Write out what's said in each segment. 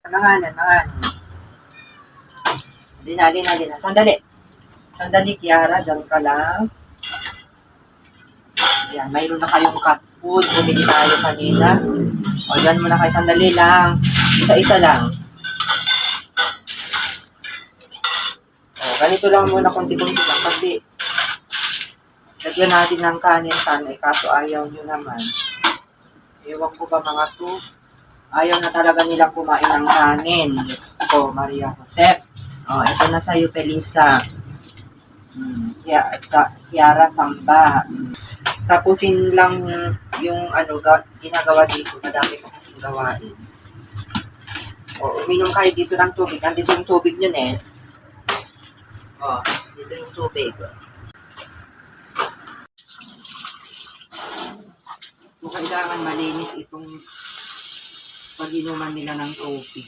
Nanganan. Di na. Sandali. Sandali, Kiara. Diyan ka lang. Ayan, mayroon na kayong cat food. Bumili tayo kanina. O, dyan muna kayo. Sandali lang. Isa-isa lang. O, ganito lang muna. Kunti-kunti lang. Kasi, lagyan natin ng kanin sana. Kaso ayaw nyo naman. Ewan ko ba mga to. Ayaw na talaga nilang kumain ng kanin. Diyos ko, Maria Josep. O, ito na sa'yo, Felisa. Kiara Samba. Tapusin lang yung ginagawa dito. Madami pa kasing gawain. O, uminom kayo dito ng tubig. Andito yung tubig nyo eh. O, dito yung tubig. So, kailangan malinis itong pag-inuman nila ng tubig.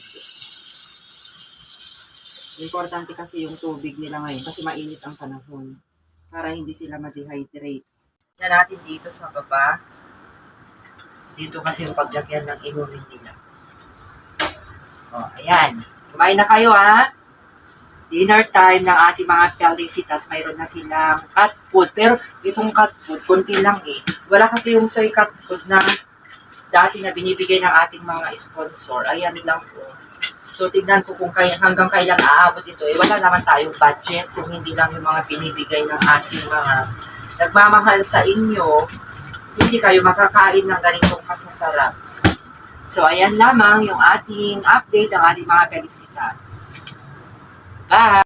Importante kasi yung tubig nila ngayon kasi mainit ang panahon para hindi sila ma-dehydrate. Yan natin dito sa baba. Dito kasi yung paglagyan ng inumin nila. O, ayan. Kumain na kayo ha. Dinner time ng ating mga Felicitas. Mayroon na silang cat food. Pero itong cat food, konti lang eh. Wala kasi yung soy cat food na dati na binibigay ng ating mga sponsor. Ayan lang po. So, tignan ko kung hanggang kailan aabot ito. Eh, wala naman tayong budget kung hindi lang yung mga binibigay ng ating mga nagmamahal sa inyo. Hindi kayo makakain ng ganitong kasasarap. So, ayan lamang yung ating update ng ating mga Felicitas. Bye!